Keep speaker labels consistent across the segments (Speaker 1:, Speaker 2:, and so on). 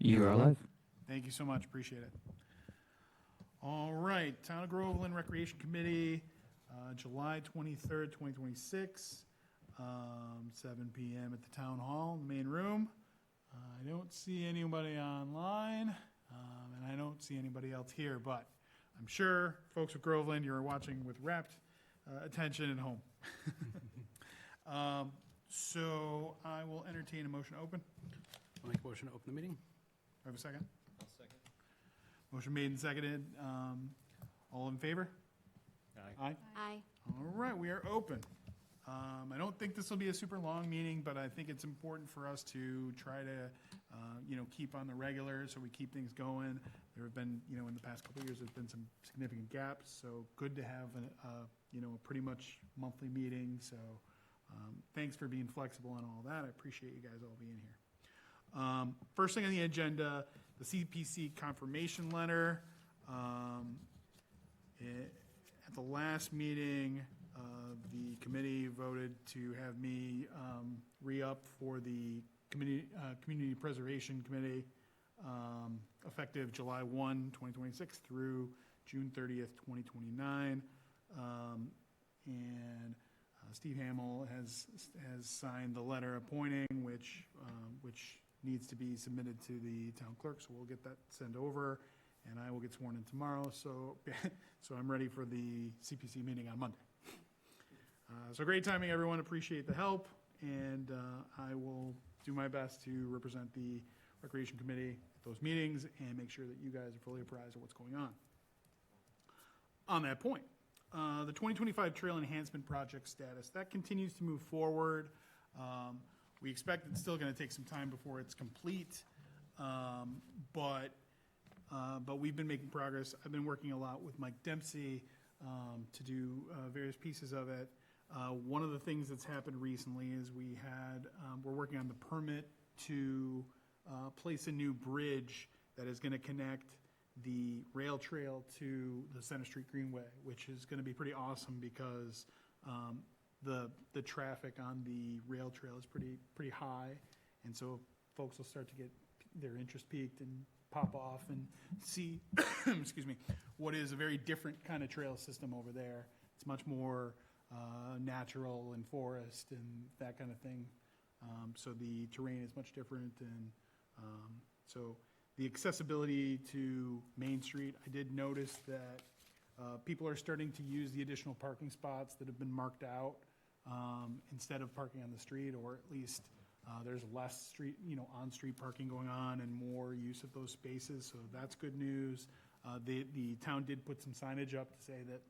Speaker 1: You are live.
Speaker 2: Thank you so much. Appreciate it. All right, Town of Groveland Recreation Committee, July 23rd, 2026, 7 p.m. at the Town Hall, the main room. I don't see anybody online, and I don't see anybody else here, but I'm sure folks of Groveland, you're watching with rapt attention at home. So I will entertain a motion to open.
Speaker 3: I'll make a motion to open the meeting.
Speaker 2: Do I have a second?
Speaker 4: I'll second.
Speaker 2: Motion made and seconded. All in favor? Aye.
Speaker 5: Aye.
Speaker 2: All right, we are open. I don't think this will be a super long meeting, but I think it's important for us to try to, keep on the regular, so we keep things going. There have been, in the past couple of years, there's been some significant gaps, so good to have a pretty much monthly meeting. So thanks for being flexible and all that. I appreciate you guys all being here. First thing on the agenda, the CPC confirmation letter. At the last meeting, the committee voted to have me re-up for the Community Preservation Committee effective July 1, 2026 through June 30th, 2029. And Steve Hamill has signed the letter appointing, which needs to be submitted to the town clerk, so we'll get that sent over, and I will get sworn in tomorrow, so I'm ready for the CPC meeting on Monday. So great timing, everyone. Appreciate the help, and I will do my best to represent the Recreation Committee at those meetings and make sure that you guys are fully apprised of what's going on. On that point, the 2025 Trail Enhancement Project status, that continues to move forward. We expect it's still going to take some time before it's complete, but we've been making progress. I've been working a lot with Mike Dempsey to do various pieces of it. One of the things that's happened recently is we're working on the permit to place a new bridge that is going to connect the rail trail to the Center Street Greenway, which is going to be pretty awesome because the traffic on the rail trail is pretty high, and so folks will start to get their interest piqued and pop off and see excuse me, what is a very different kind of trail system over there. It's much more natural and forest and that kind of thing, so the terrain is much different, and so the accessibility to Main Street, I did notice that people are starting to use the additional parking spots that have been marked out instead of parking on the street, or at least there's less street, on-street parking going on and more use of those spaces. So that's good news. The town did put some signage up to say that,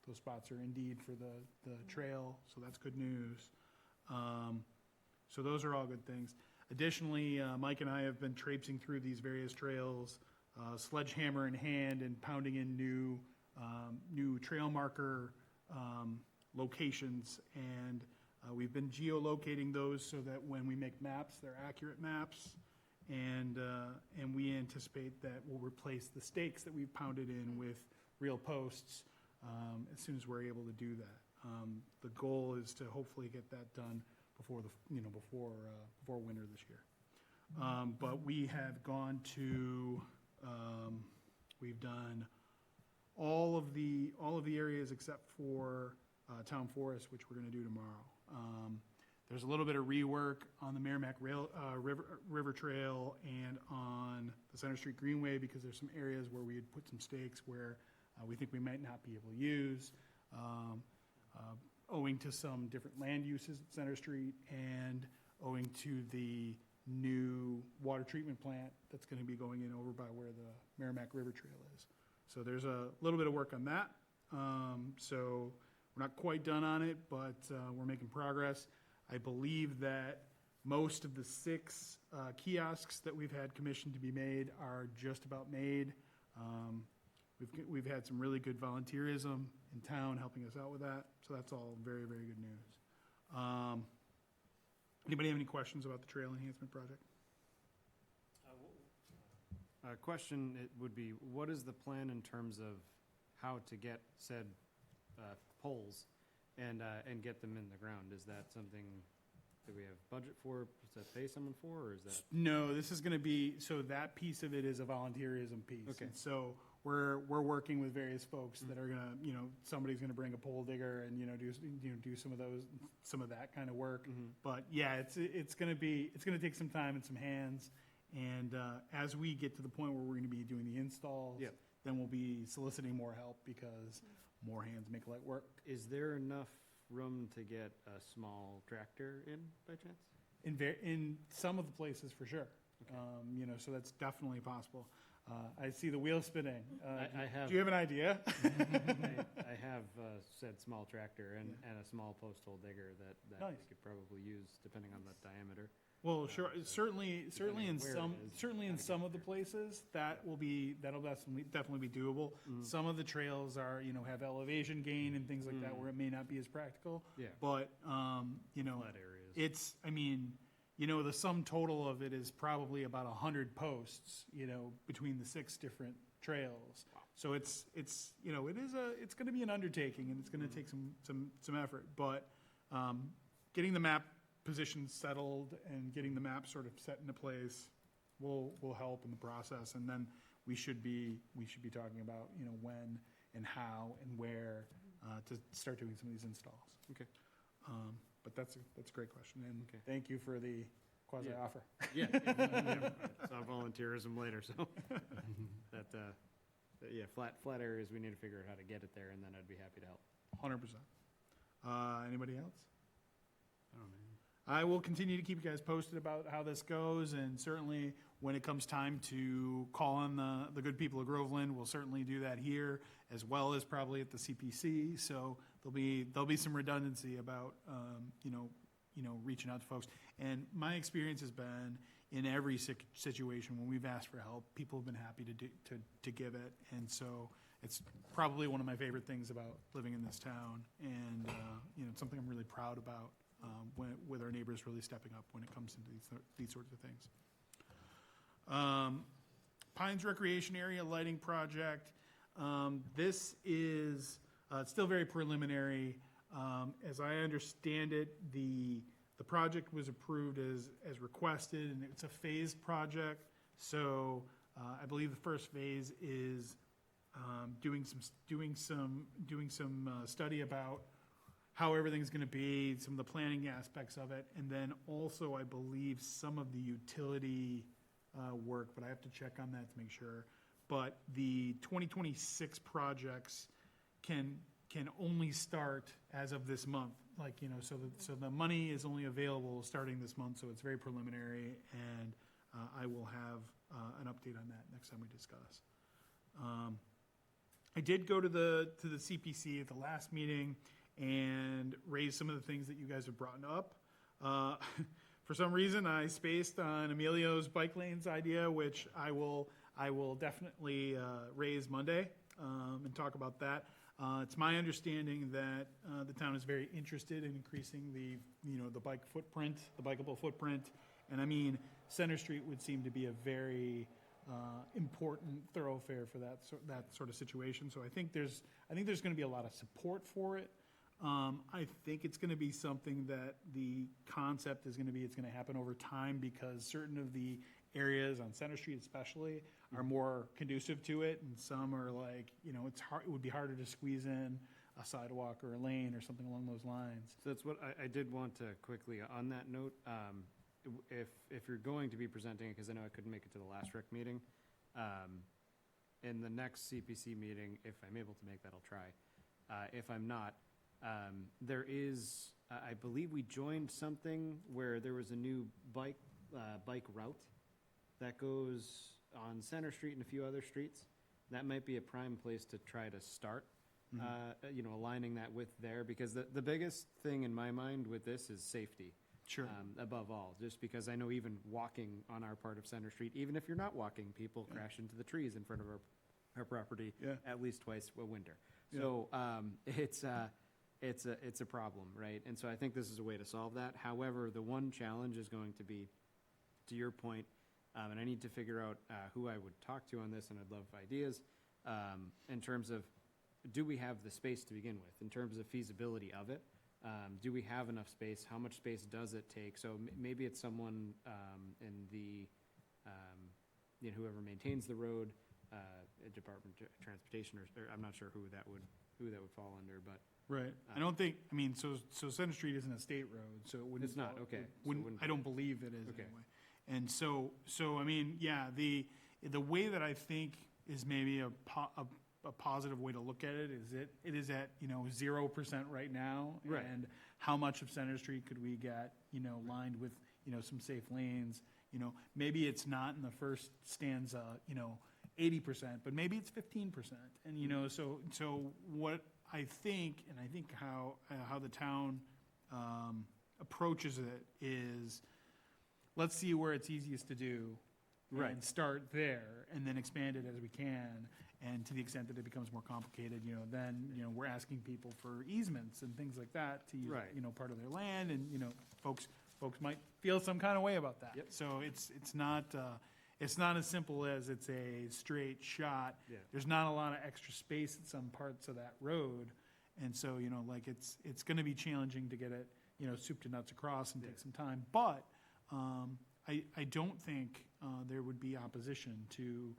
Speaker 2: those spots are indeed for the trail. So that's good news. So those are all good things. Additionally, Mike and I have been traipsing through these various trails, sledgehammer in hand, and pounding in new trail marker locations, and we've been geolocating those so that when we make maps, they're accurate maps, and we anticipate that we'll replace the stakes that we've pounded in with real posts as soon as we're able to do that. The goal is to hopefully get that done before before winter this year. But we have gone to we've done all of the areas except for Town Forest, which we're going to do tomorrow. There's a little bit of rework on the Merrimack River Trail and on the Center Street Greenway because there's some areas where we had put some stakes where we think we might not be able to use, owing to some different land uses at Center Street and owing to the new water treatment plant that's going to be going in over by where the Merrimack River Trail is. So there's a little bit of work on that. So we're not quite done on it, but we're making progress. I believe that most of the 6 kiosks that we've had commissioned to be made are just about made. We've had some really good volunteerism in town helping us out with that, so that's all very, very good news. Anybody have any questions about the trail enhancement project?
Speaker 4: A question it would be, what is the plan in terms of how to get said poles and get them in the ground? Is that something that we have budget for, does that pay someone for, or is that?
Speaker 2: No, this is gonna be, so that piece of it is a volunteerism piece.
Speaker 4: Okay.
Speaker 2: And so we're working with various folks that are gonna, somebody's gonna bring a pole digger and, do some of that kind of work. But yeah, it's gonna take some time and some hands. And, as we get to the point where we're gonna be doing the installs,
Speaker 4: Yep.
Speaker 2: then we'll be soliciting more help because more hands make light work.
Speaker 4: Is there enough room to get a small tractor in by chance?
Speaker 2: In some of the places, for sure.
Speaker 4: Okay.
Speaker 2: So that's definitely possible. I see the wheel spinning.
Speaker 4: I have.
Speaker 2: Do you have an idea?
Speaker 4: I have said small tractor and a small post hole digger that
Speaker 2: Nice.
Speaker 4: we could probably use depending on the diameter.
Speaker 2: Well, sure, certainly
Speaker 4: depending
Speaker 2: in
Speaker 4: on where it
Speaker 2: some,
Speaker 4: is,
Speaker 2: certainly in
Speaker 4: gotta
Speaker 2: some
Speaker 4: get
Speaker 2: of the
Speaker 4: there.
Speaker 2: places, that'll definitely be doable. Some of the trails are, have elevation gain and things like that where it may not be as practical.
Speaker 4: Yeah.
Speaker 2: But,
Speaker 4: Flat areas.
Speaker 2: the sum total of it is probably about 100 posts, between the 6 different trails.
Speaker 4: Wow.
Speaker 2: So it's gonna be an undertaking and it's gonna take some effort, but, getting the map position settled and getting the map sort of set into place will help in the process. And then we should be talking about, when and how and where, to start doing some of these installs.
Speaker 4: Okay.
Speaker 2: But that's a great question, and
Speaker 4: Okay.
Speaker 2: thank you for the quasi-offer.
Speaker 4: Yeah. Saw volunteerism later, so flat areas, we need to figure out how to get it there, and then I'd be happy to help.
Speaker 2: 100%. Anybody else?
Speaker 4: I don't know.
Speaker 2: I will continue to keep you guys posted about how this goes, and certainly when it comes time to call on the good people of Groveland, we'll certainly do that here, as well as probably at the CPC. So there'll be some redundancy about reaching out to folks. And my experience has been in every situation when we've asked for help, people have been happy to give it, and so it's probably one of my favorite things about living in this town, and it's something I'm really proud about. With our neighbors really stepping up when it comes into these sorts of things. Pines Recreation Area Lighting Project. This is still very preliminary. As I understand it, the project was approved as requested, and it's a phased project. So I believe the first phase is doing some study about how everything's going to be, some of the planning aspects of it, and then also, I believe, some of the utility work, but I have to check on that to make sure. But the 2026 projects can only start as of this month, so the money is only available starting this month, so it's very preliminary, and I will have an update on that next time we discuss. I did go to the CPC at the last meeting and raise some of the things that you guys have brought up. For some reason, I spaced on Emilio's bike lanes idea, which I will definitely raise Monday and talk about that. It's my understanding that the town is very interested in increasing the bike footprint, the bikeable footprint, and I mean Center Street would seem to be a very important thoroughfare for that sort of situation. So I think there's going to be a lot of support for it. I think it's going to be something that the concept is going to be, it's going to happen over time because certain of the areas on Center Street especially are more conducive to it, and some are like, it's hard, it would be harder to squeeze in a sidewalk or a lane or something along those lines.
Speaker 4: So that's what I did want to quickly, on that note, if you're going to be presenting it, because I know I couldn't make it to the last rec meeting, in the next CPC meeting, if I'm able to make that, I'll try. If I'm not, there is, I believe we joined something where there was a new bike route that goes on Center Street and a few other streets. That might be a prime place to try to start, aligning that with there, because the biggest thing in my mind with this is safety.
Speaker 2: Sure.
Speaker 4: Above all, just because I know even walking on our part of Center Street, even if you're not walking, people crash into the trees in front of our property at least twice a winter.
Speaker 2: Yeah.
Speaker 4: So it's a problem, right? And so I think this is a way to solve that. However, the one challenge is going to be, to your point, and I need to figure out who I would talk to on this, and I'd love ideas in terms of, do we have the space to begin with, in terms of feasibility of it? Do we have enough space? How much space does it take? So maybe it's someone in the, whoever maintains the road, Department of Transportation, or I'm not sure who that would fall under, but.
Speaker 2: Right. I don't think, I mean, so Center Street isn't a state road, so it wouldn't.
Speaker 4: It's not,
Speaker 2: fall-
Speaker 4: okay.
Speaker 2: it
Speaker 4: So it
Speaker 2: Wouldn't,
Speaker 4: wouldn't
Speaker 2: I
Speaker 4: be.
Speaker 2: don't believe it is
Speaker 4: Okay.
Speaker 2: anyway. And so, I mean, yeah, the way that I think is maybe a positive way to look at it is at, 0% right now.
Speaker 4: Right.
Speaker 2: And how much of Center Street could we get, lined with, some safe lanes? Maybe it's not in the first stanza, 80%, but maybe it's 15%. And, so what I think, and I think how the town approaches it is, let's see where it's easiest to do.
Speaker 4: Right.
Speaker 2: And start there, and then expand it as we can. And to the extent that it becomes more complicated, then, we're asking people for easements and things like that to use,
Speaker 4: Right.
Speaker 2: part of their land, and, folks might feel some kind of way about that.
Speaker 4: Yep.
Speaker 2: So it's not as simple as it's a straight shot.
Speaker 4: Yeah.
Speaker 2: There's not a lot of extra space at some parts of that road, and so, it's gonna be challenging to get it, soup to nuts across and take some time, but, I don't think there would be opposition to,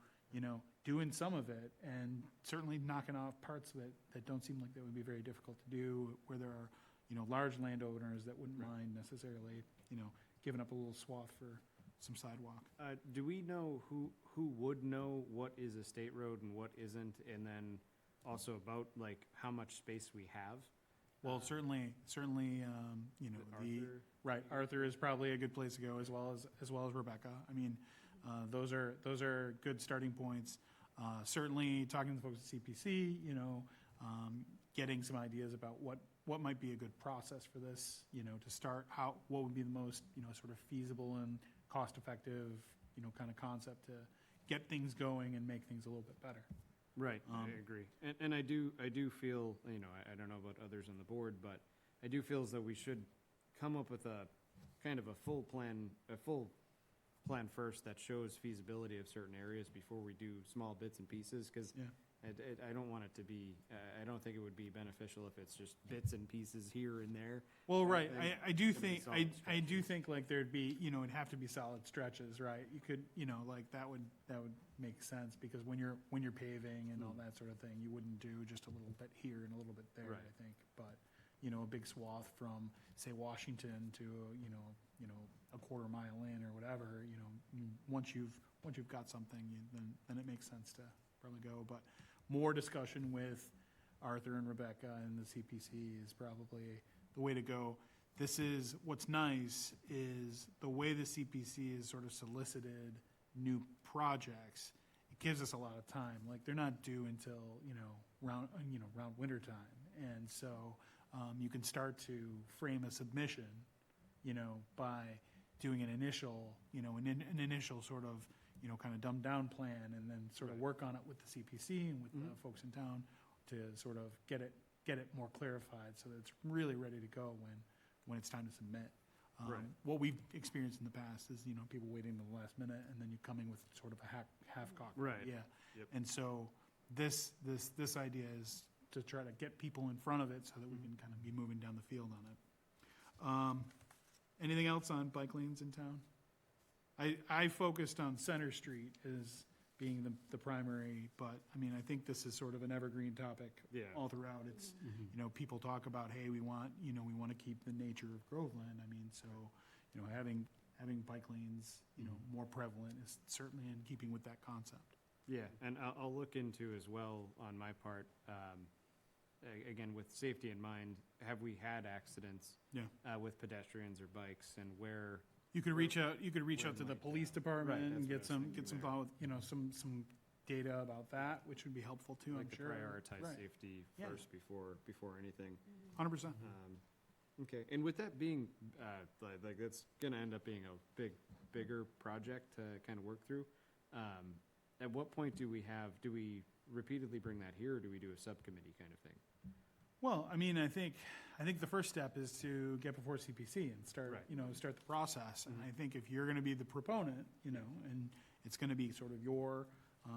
Speaker 2: doing some of it, and certainly knocking off parts of it that don't seem like that would be very difficult to do, where there are, large landowners that wouldn't
Speaker 4: Right.
Speaker 2: mind necessarily, giving up a little swath for some sidewalk.
Speaker 4: Do we know who would know what is a state road and what isn't, and then also about like how much space we have?
Speaker 2: Well, certainly,
Speaker 4: Arthur?
Speaker 2: right, Arthur is probably a good place to go, as well as Rebecca. I mean, those are good starting points. Certainly, talking to the folks at CPC, getting some ideas about what might be a good process for this, to start, what would be the most, sort of feasible and cost-effective, kind of concept to get things going and make things a little bit better.
Speaker 4: Right, I agree. And I do feel, I don't know about others on the board, but I do feel as though we should come up with a kind of a full plan first that shows feasibility of certain areas before we do small bits and pieces, because
Speaker 2: Yeah.
Speaker 4: I don't want it to be, I don't think it would be beneficial if it's just bits and pieces here and there.
Speaker 2: Well, right,
Speaker 4: think
Speaker 2: I do
Speaker 4: it's gonna be
Speaker 2: think,
Speaker 4: solid
Speaker 2: I do think like there'd be, it'd have to be solid stretches, right? You could, like that would make sense, because when you're paving and all that sort of thing, you wouldn't do just a little bit here and a little bit there,
Speaker 4: Right.
Speaker 2: I think. But, a big swath from, say, Washington to, a quarter mile in or whatever, once you've got something, then it makes sense to probably go. But more discussion with Arthur and Rebecca and the CPC is probably the way to go. What's nice is the way the CPC has sort of solicited new projects, it gives us a lot of time. Like, they're not due until, around winter time. And so you can start to frame a submission, by doing an initial sort of, kind of dumbed down plan, and then sort of
Speaker 4: Right.
Speaker 2: work on it with the CPC and with the folks in town to sort of get it more clarified, so that it's really ready to go when it's time to submit.
Speaker 4: Right.
Speaker 2: What we've experienced in the past is, people waiting to the last minute, and then you coming with sort of a half-cocked
Speaker 4: Right.
Speaker 2: idea.
Speaker 4: Yep.
Speaker 2: And so this idea is to try to get people in front of it so that we can kind of be moving down the field on it. Anything else on bike lanes in town? I focused on Center Street as being the primary, but, I mean, I think this is sort of an evergreen topic
Speaker 4: Yeah.
Speaker 2: all throughout. It's, people talk about, hey, we want to keep the nature of Groveland. I mean, so, having bike lanes, more prevalent is certainly in keeping with that concept.
Speaker 4: Yeah, and I'll look into as well on my part, again, with safety in mind, have we had accidents
Speaker 2: Yeah.
Speaker 4: with pedestrians or bikes, and where?
Speaker 2: You could reach out to the
Speaker 4: might,
Speaker 2: police department
Speaker 4: right,
Speaker 2: and
Speaker 4: that's
Speaker 2: get
Speaker 4: what I was thinking
Speaker 2: some
Speaker 4: there.
Speaker 2: thought, some data about that, which would be helpful too, I'm
Speaker 4: Like to
Speaker 2: sure.
Speaker 4: prioritize
Speaker 2: Right.
Speaker 4: safety
Speaker 2: Yeah.
Speaker 4: first before anything.
Speaker 2: 100%.
Speaker 4: Okay, and with that being, like that's gonna end up being a bigger project to kind of work through. At what point do we repeatedly bring that here, or do we do a subcommittee kind of thing?
Speaker 2: Well, I mean, I think the first step is to get before CPC and start,
Speaker 4: Right.
Speaker 2: start the process. And
Speaker 4: Mhm.
Speaker 2: I think if you're gonna be the proponent, and it's gonna be sort of your,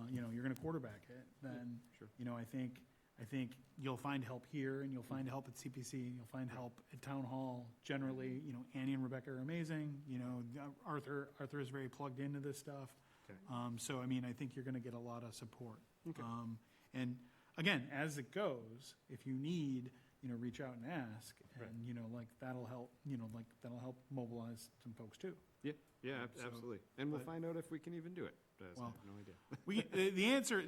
Speaker 2: you're gonna quarterback it, then,
Speaker 4: Sure.
Speaker 2: I think I think you'll find help here, and you'll find help at CPC, and you'll find help at Town Hall. Generally, you know, Annie and Rebecca are amazing. You know, Arthur is very plugged into this stuff.
Speaker 4: Okay.
Speaker 2: So, I mean, I think you're going to get a lot of support.
Speaker 4: Okay.
Speaker 2: And again, as it goes, if you need, you know, reach out and ask,
Speaker 4: Right.
Speaker 2: and, you know, like, that'll help, you know, like, that'll help mobilize some folks too.
Speaker 4: Yeah,
Speaker 2: So,
Speaker 4: absolutely. And we'll
Speaker 2: but-
Speaker 4: find out if we can even do it. I
Speaker 2: Well,
Speaker 4: have no idea.
Speaker 2: The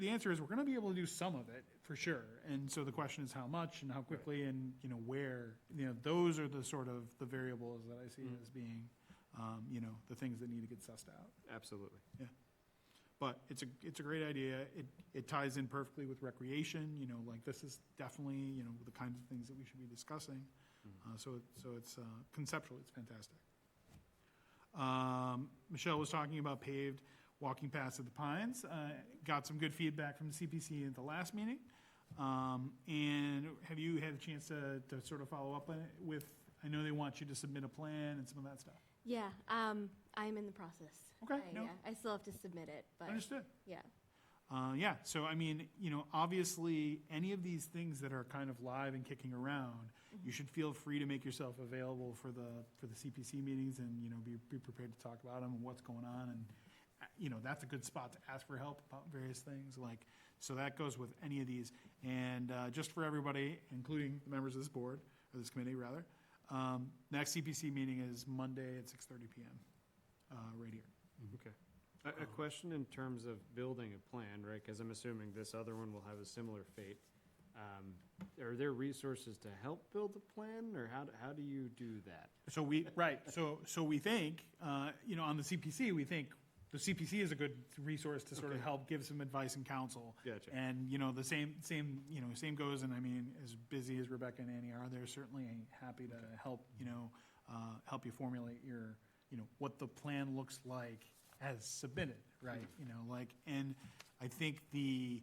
Speaker 2: answer is we're going to be able to do some of it for sure. And so the question is how much and how quickly and, you know, where, you know, those are the sort of the variables that I see
Speaker 4: Mhm.
Speaker 2: as being, you know, the things that need to get sussed out.
Speaker 4: Absolutely.
Speaker 2: But it's a great idea. It ties in perfectly with recreation, you know, like this is definitely, you know, the kinds of things that we should be discussing.
Speaker 4: Mhm.
Speaker 2: So it's conceptually, it's fantastic. Michelle was talking about paved walking paths at the Pines. Got some good feedback from the CPC at the last meeting. And have you had a chance to sort of follow up on it with, I know they want you to submit a plan and some of that stuff.
Speaker 1: Yeah, I'm in the process.
Speaker 2: Okay, no.
Speaker 1: Yeah, I still have to submit it, but
Speaker 2: Understood.
Speaker 1: yeah.
Speaker 2: Yeah, so I mean, you know, obviously, any of these things that are kind of live and kicking around, you should feel free to make yourself available for the CPC meetings and, you know, be prepared to talk about them and what's going on. And, you know, that's a good spot to ask for help about various things, like, so that goes with any of these. And just for everybody, including the members of this board, or this committee, rather, next CPC meeting is Monday at 6:30 PM, right here.
Speaker 4: Okay. A question in terms of building a plan, right? Because I'm assuming this other one will have a similar fate. Are there resources to help build the plan, or how do you do that?
Speaker 2: So so we think, you know, on the CPC, we think the CPC is a good resource to sort of
Speaker 4: Okay.
Speaker 2: help give some advice and counsel.
Speaker 4: Gotcha.
Speaker 2: And, you know, the same goes, and I mean, as busy as Rebecca and Annie are, they're certainly happy to help, you know, help you formulate your, you know, what the plan looks like as submitted, right? You know, like, and I think the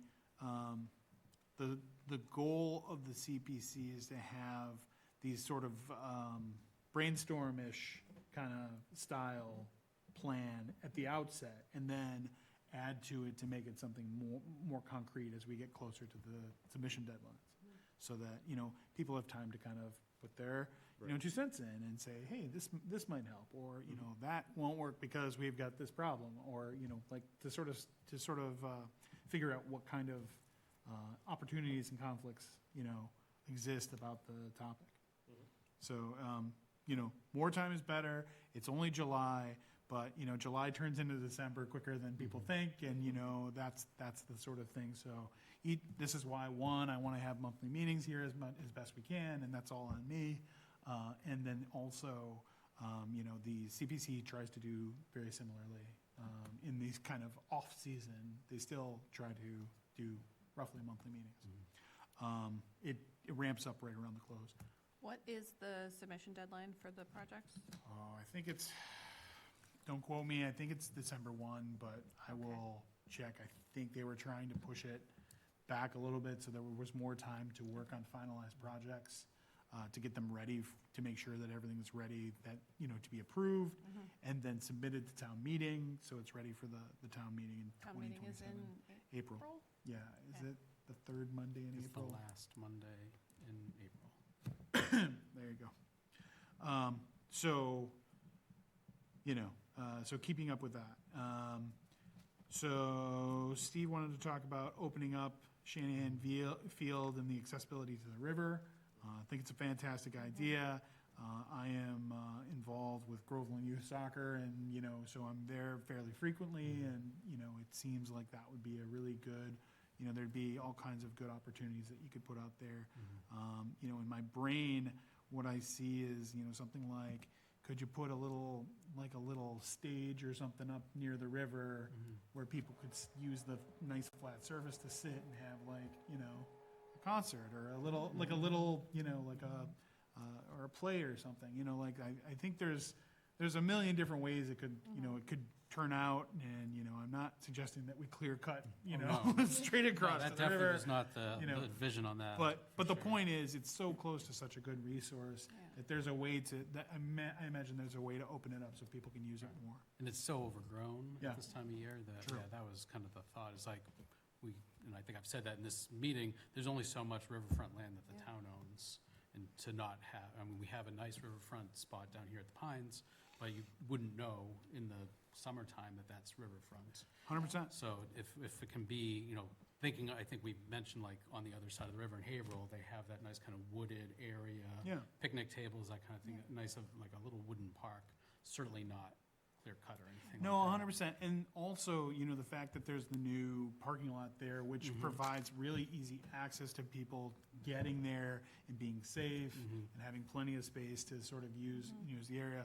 Speaker 2: goal of the CPC is to have these sort of brainstorm-ish kind of style plan at the outset, and then add to it to make it something more concrete as we get closer to the submission deadlines. So that, you know, people have time to kind of put their, you know,
Speaker 4: Right.
Speaker 2: 2 cents in and say, hey, this might help, or, you know, that won't work because we've got this problem, or, you know, like, to sort of figure out what kind of opportunities and conflicts, you know, exist about the topic. So, you know, more time is better. It's only July, but, you know, July turns into December quicker than people think, and, you know, that's the sort of thing. So this is why, one, I want to have monthly meetings here as best we can, and that's all on me. And then also, you know, the CPC tries to do very similarly. In these kind of off-season, they still try to do roughly monthly meetings. It ramps up right around the close.
Speaker 5: What is the submission deadline for the projects?
Speaker 2: I think it's, don't quote me, I think it's December 1, but I will check. I think they were trying to push it back a little bit so there was more time to work on finalized projects, to get them ready, to make sure that everything's ready, that, you know, to be approved, and then submitted to town meeting, so it's ready for the town meeting in
Speaker 5: Town meeting is
Speaker 2: 2027.
Speaker 5: in
Speaker 2: April.
Speaker 5: April?
Speaker 2: Yeah, is
Speaker 5: Okay.
Speaker 2: it the third Monday in
Speaker 3: It's the
Speaker 2: April?
Speaker 3: last Monday in April.
Speaker 2: There you go. So, you know, so keeping up with that. So Steve wanted to talk about opening up Shanahan Field and the accessibility to the river. I think it's a fantastic idea. I am involved with Groveland Youth Soccer, and, you know, so I'm there fairly frequently, and, you know, it seems like that would be a really good, you know, there'd be all kinds of good opportunities that you could put out there. You know, in my brain, what I see is, you know, something like, could you put a little stage or something up near the river where people could use the nice flat surface to sit and have, like, you know, a concert, or a little, you know, like or a play or something, you know, like, I think there's a million different ways it could, you know, it could turn out, and, you know, I'm not suggesting that we clear cut, you
Speaker 3: Oh,
Speaker 2: know,
Speaker 3: no.
Speaker 2: straight across
Speaker 3: That
Speaker 2: to the
Speaker 3: definitely
Speaker 2: river.
Speaker 3: was not the
Speaker 2: you know,
Speaker 3: the vision on that.
Speaker 2: But
Speaker 3: for
Speaker 2: the
Speaker 3: sure.
Speaker 2: point is, it's so close to such a good resource
Speaker 5: Yeah.
Speaker 2: that there's a way to, that I imagine there's a way to open it up so people can use it more.
Speaker 3: And it's so overgrown
Speaker 2: Yeah.
Speaker 3: at this time of year that,
Speaker 2: True.
Speaker 3: yeah, that was kind of the thought, is like, we and I think I've said that in this meeting, there's only so much riverfront land that the
Speaker 5: Yeah.
Speaker 3: town owns. And to not have, I mean, we have a nice riverfront spot down here at the Pines, but you wouldn't know in the summertime that that's riverfront.
Speaker 2: 100%.
Speaker 3: So if it can be, thinking, I think we mentioned like on the other side of the river in Haverhill, they have that nice kind of wooded area.
Speaker 2: Yeah.
Speaker 3: Picnic tables, that kind of thing, nice of like a little wooden park, certainly not clear cut or anything
Speaker 2: No,
Speaker 3: like that.
Speaker 2: 100%. And also, the fact that there's the new parking lot there, which
Speaker 3: Mhm.
Speaker 2: provides really easy access to people getting there and being safe
Speaker 3: Mhm.
Speaker 2: and having plenty of space to sort of use the area.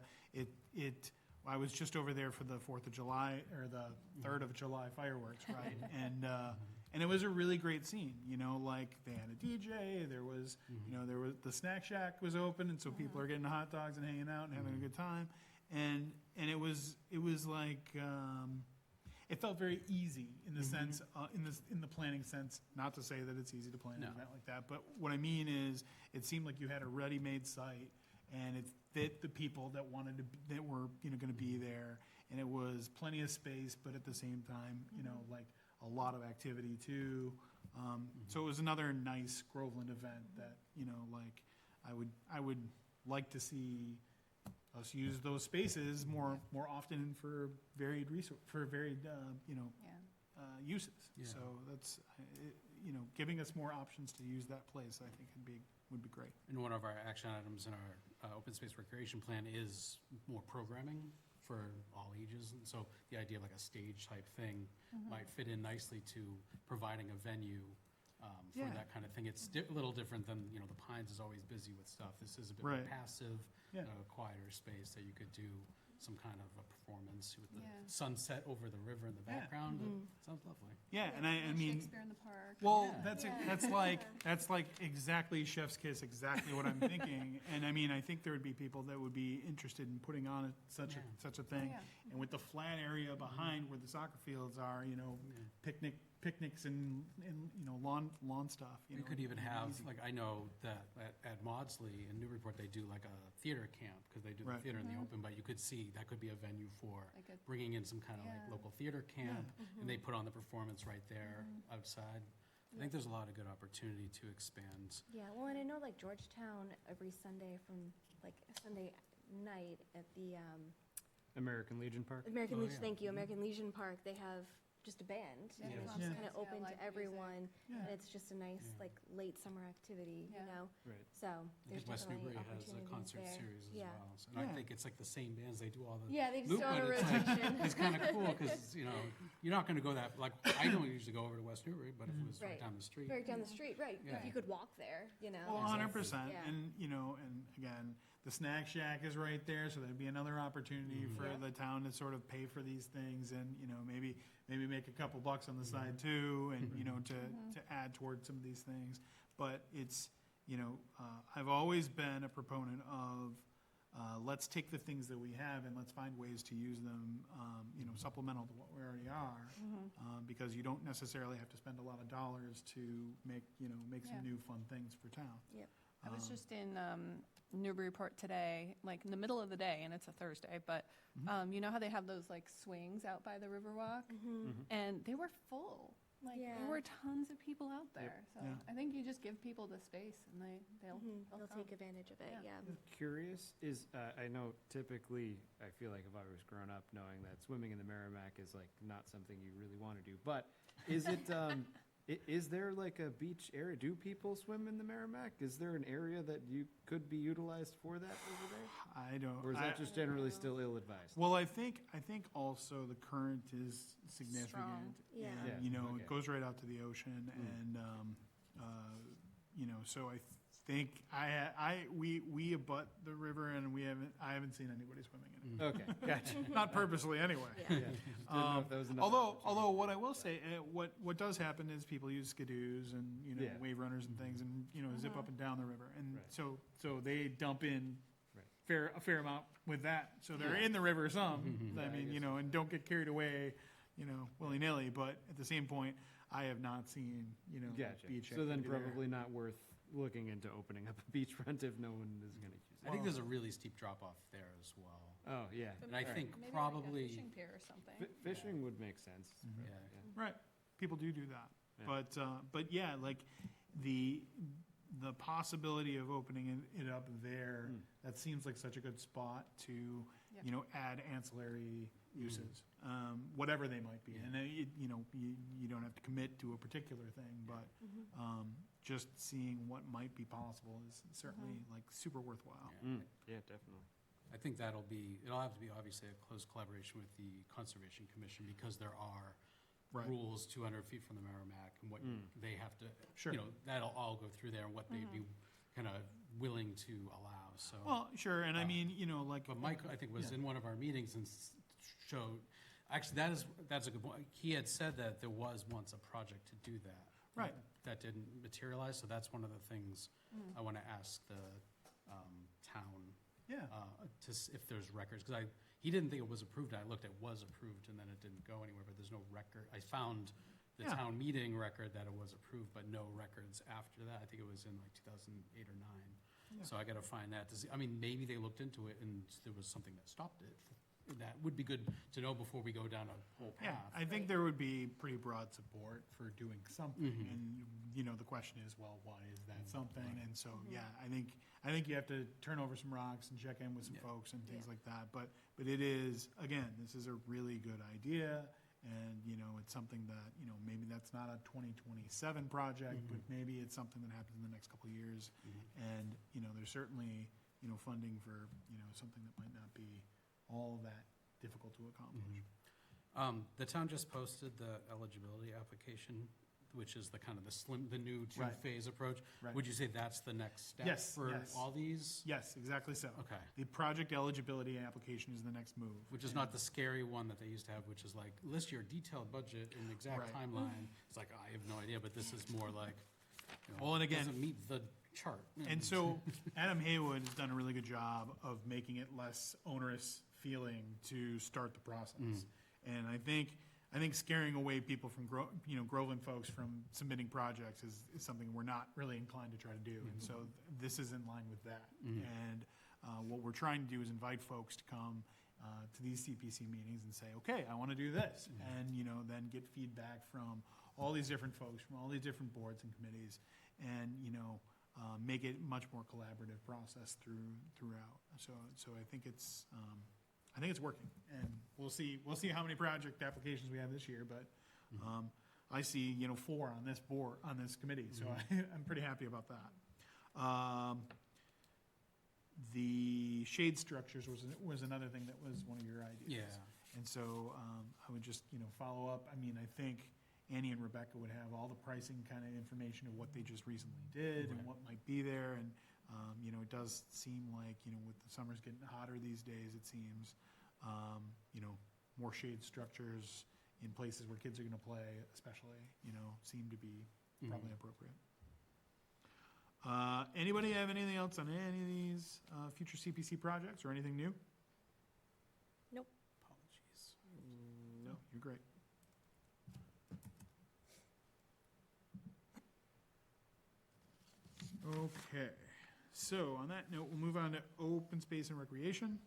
Speaker 2: I was just over there for the 4th of July, or the 3rd of July fireworks, right? And it was a really great scene, like they had a DJ, there was, the snack shack was open, and so people are getting hot dogs and hanging out and having a good time. And it was like, it felt very easy in the sense, in the planning sense, not to say that it's easy to plan an
Speaker 3: No.
Speaker 2: event like that, but what I mean is, it seemed like you had a ready-made site, and it fit the people that that were, gonna be there, and it was plenty of space, but at the same time, like a lot of activity too. So it was another nice Groveland event that, like, I would like to see us use those spaces more often for varied
Speaker 5: Yeah.
Speaker 2: uses.
Speaker 3: Yeah.
Speaker 2: So that's, giving us more options to use that place, I think would be great.
Speaker 3: And one of our action items in our open space recreation plan is more programming for all ages. And so the idea of like a stage type thing might fit in nicely to providing a venue for
Speaker 2: Yeah.
Speaker 3: that kind of thing. It's a little different than, the Pines is always busy with stuff. This is a bit more
Speaker 2: Right.
Speaker 3: passive,
Speaker 2: Yeah.
Speaker 3: quieter space that you could do some kind of a performance with the
Speaker 5: Yeah.
Speaker 3: sunset over the river in the
Speaker 2: Yeah.
Speaker 3: background.
Speaker 1: Mhm.
Speaker 3: It sounds lovely.
Speaker 2: Yeah, and I mean,
Speaker 5: Shakespeare in the Park.
Speaker 2: well,
Speaker 3: Yeah.
Speaker 2: that's like exactly Chef's Kiss, exactly what I'm thinking. And I mean, I think there would be people that would be interested in putting on such
Speaker 3: Yeah.
Speaker 2: a thing.
Speaker 5: Yeah.
Speaker 2: And with the flat area behind where the soccer fields are, picnics and lawn stuff.
Speaker 3: We could even
Speaker 2: it'd be
Speaker 3: have,
Speaker 2: easy.
Speaker 3: like, I know that at Maudsley in Newburyport, they do like a theater camp, because they do the
Speaker 2: Right.
Speaker 3: theater in the
Speaker 5: Mhm.
Speaker 3: open, but you could see that could be a venue for
Speaker 5: Like a,
Speaker 3: bringing in some kind of like
Speaker 5: Yeah.
Speaker 3: local theater camp,
Speaker 1: Mhm.
Speaker 3: and they put on the performance right there
Speaker 5: Mhm.
Speaker 3: outside. I think there's a lot of good opportunity to expand.
Speaker 1: Yeah, well, and I know like Georgetown every Sunday from like Sunday night at the
Speaker 4: American Legion Park?
Speaker 1: American
Speaker 3: Oh,
Speaker 1: Legion,
Speaker 3: yeah.
Speaker 1: thank you, American Legion Park, they have just a band.
Speaker 5: Yeah,
Speaker 1: And it's
Speaker 3: drums,
Speaker 1: just
Speaker 2: Yeah.
Speaker 1: kind of
Speaker 5: yeah,
Speaker 1: open
Speaker 5: live
Speaker 1: to
Speaker 5: music.
Speaker 1: everyone.
Speaker 2: Yeah.
Speaker 1: And it's just a nice
Speaker 3: Yeah.
Speaker 1: like late summer activity,
Speaker 5: Yeah.
Speaker 4: Right.
Speaker 1: So
Speaker 3: I
Speaker 1: there's
Speaker 3: think West
Speaker 1: definitely
Speaker 3: Newbury has a
Speaker 1: opportunities
Speaker 3: concert
Speaker 1: there.
Speaker 3: series as
Speaker 1: Yeah.
Speaker 3: well. So- And I
Speaker 2: Yeah.
Speaker 3: think it's like the same bands, they do all the
Speaker 1: Yeah, they just
Speaker 3: loop,
Speaker 1: go on a
Speaker 3: but it's like-
Speaker 1: rotation.
Speaker 3: It's kind of cool, because, you're not going to go that, like, I don't usually go over to West Newbury, but if it was right
Speaker 1: Right.
Speaker 3: down the street.
Speaker 1: Right down the street, right,
Speaker 3: Yeah.
Speaker 1: if you could walk there,
Speaker 2: Well,
Speaker 1: so-
Speaker 2: 100%.
Speaker 1: Yeah.
Speaker 2: And, and again, the snack shack is right there, so there'd be another opportunity
Speaker 3: Mhm.
Speaker 2: for
Speaker 1: Yeah.
Speaker 2: the town to sort of pay for these things and, maybe make a couple bucks on the side too, and, to add towards some of these things. But it's, I've always been a proponent of, let's take the things that we have and let's find ways to use them, supplemental to what we already are. Because you don't necessarily have to spend a lot of dollars to make some
Speaker 5: Yeah.
Speaker 2: new fun things for town.
Speaker 5: I was
Speaker 2: Um,
Speaker 5: just in Newburyport today, like in the middle of the day, and it's a Thursday, but
Speaker 2: Mhm.
Speaker 5: you know how they have those like swings out by the Riverwalk?
Speaker 1: Mhm.
Speaker 5: And they were full. Like
Speaker 1: Yeah.
Speaker 5: there were tons of people out there. So
Speaker 2: Yeah.
Speaker 5: I think you just give people the space and they'll
Speaker 1: They'll
Speaker 5: come.
Speaker 1: take advantage of it,
Speaker 5: Yeah.
Speaker 1: yeah.
Speaker 4: Curious is, I know typically, I feel like if I was grown up knowing that swimming in the Merrimack is like not something you really want to do, but is it, is there like a beach area? Do people swim in the Merrimack? Is there an area that you could be utilized for that over there?
Speaker 2: I don't.
Speaker 4: Or is
Speaker 2: I-
Speaker 4: that just generally still ill-advised?
Speaker 2: Well, I think also the current is significant.
Speaker 5: Strong.
Speaker 1: Yeah.
Speaker 2: And,
Speaker 4: Yeah,
Speaker 2: it
Speaker 4: okay.
Speaker 2: goes right out to the ocean and, so I think we abut the river and I haven't seen anybody swimming in it.
Speaker 4: Okay, gotcha.
Speaker 2: Not purposely, anyway.
Speaker 1: Yeah.
Speaker 4: Yeah, just didn't know if that was another
Speaker 2: Although,
Speaker 4: option.
Speaker 2: what I will say, what does happen is people use skidoos and,
Speaker 4: Yeah.
Speaker 2: wave runners and things and, zip up and down the river. And
Speaker 4: Right.
Speaker 2: so they dump in
Speaker 4: Right.
Speaker 2: a fair amount with that. So they're
Speaker 4: Yeah.
Speaker 2: in the river some,
Speaker 3: Mhm.
Speaker 2: I
Speaker 4: Yeah, I
Speaker 2: mean,
Speaker 4: guess.
Speaker 2: and don't get carried away, willy-nilly. But at the same point, I have not seen,
Speaker 4: Gotcha.
Speaker 2: beach
Speaker 4: So then
Speaker 2: activity there.
Speaker 4: probably not worth looking into opening up a beachfront if no one is gonna use it.
Speaker 3: I think there's a really steep drop off there as well.
Speaker 4: Oh, yeah.
Speaker 3: And I
Speaker 4: All right.
Speaker 3: think
Speaker 5: Maybe
Speaker 3: probably,
Speaker 5: like a fishing pier or something.
Speaker 4: Fishing would make sense.
Speaker 2: Mhm.
Speaker 3: yeah,
Speaker 2: Right. People do that. But yeah, like the possibility of opening it up there, that seems like such a good spot to,
Speaker 5: Yep.
Speaker 2: you know, add ancillary uses, whatever they might be. And, you know, you don't have to commit to a particular thing, but just seeing what might be possible is certainly like super worthwhile.
Speaker 4: Yeah, definitely.
Speaker 3: I think it'll have to be obviously a close collaboration with the Conservation Commission, because there are
Speaker 2: Right.
Speaker 3: rules 200 feet from the Merrimack, and what they have to,
Speaker 2: Sure.
Speaker 3: you know, that'll all go through there, and what they'd be kind of willing to allow, so.
Speaker 2: Well, sure, and I mean, you know, like.
Speaker 3: But Mike, I think, was
Speaker 2: Yeah.
Speaker 3: in one of our meetings and showed, actually, that's a good point. He had said that there was once a project to do that.
Speaker 2: Right.
Speaker 3: That didn't materialize, so that's one of the things I want to ask the town
Speaker 2: Yeah,
Speaker 3: if there's records, because he didn't think it was approved. I looked, it was approved, and then it didn't go anywhere, but there's no record. I found the
Speaker 2: Yeah.
Speaker 3: town meeting record that it was approved, but no records after that. I think it was in like 2008 or 9.
Speaker 2: Yeah.
Speaker 3: So I got to find that to see. I mean, maybe they looked into it and there was something that stopped it. That would be good to know before we go down a whole
Speaker 2: yeah,
Speaker 3: path.
Speaker 2: I think there would be pretty broad support for doing something,
Speaker 3: Mhm.
Speaker 2: and, you know, the question is, well, why is that something? And so, yeah, I think you have to turn over some rocks and check in with some
Speaker 3: Yeah.
Speaker 2: folks and things like that, but it is, again, this is a really good idea, and, you know, it's something that, you know, maybe that's not a 2027 project, but maybe it's something that happens in the next couple of years, and, you know, there's certainly, you know, funding for, you know, something that might not be all that difficult to accomplish.
Speaker 3: The town just posted the eligibility application, which is the kind of the new
Speaker 2: Right.
Speaker 3: two-phase approach.
Speaker 2: Right.
Speaker 3: Would you say that's the next step
Speaker 2: Yes,
Speaker 3: for
Speaker 2: yes.
Speaker 3: all these?
Speaker 2: Yes, exactly so.
Speaker 3: Okay.
Speaker 2: The project eligibility application is the next move.
Speaker 3: Which is not the scary one that they used to have, which is like, list your detailed budget and exact
Speaker 2: Right.
Speaker 3: timeline. It's like, I have no idea, but this is more like, you know,
Speaker 2: Well, and again-
Speaker 3: doesn't meet the chart.
Speaker 2: And so Adam Haywood has done a really good job of making it less onerous feeling to start the process. And I think scaring away people from, Groveland folks from submitting projects is something we're not really inclined to try to do. And so this is in line with that. And what we're trying to do is invite folks to come to these CPC meetings and say, okay, I want to do this. And, you know, then get feedback from all these different folks, from all these different boards and committees, and, you know, make it much more collaborative process throughout. So I think it's working, and we'll see how many project applications we have this year, but I see, you know, 4 on this board, on this committee, so I'm pretty happy about that. The shade structures was another thing that was one of your ideas.
Speaker 3: Yeah.
Speaker 2: And so I would just, you know, follow up. I mean, I think Annie and Rebecca would have all the pricing kind of information of what they just recently did and
Speaker 3: Right.
Speaker 2: what might be there. And, you know, it does seem like, you know, with the summers getting hotter these days, it seems, you know, more shade structures in places where kids are going to play especially, you know, seem to be probably appropriate. Anybody have anything else on any of these future CPC projects or anything new?
Speaker 3: Apologies.
Speaker 2: No, you're great. Okay, so on that note, we'll move on to open space and recreation.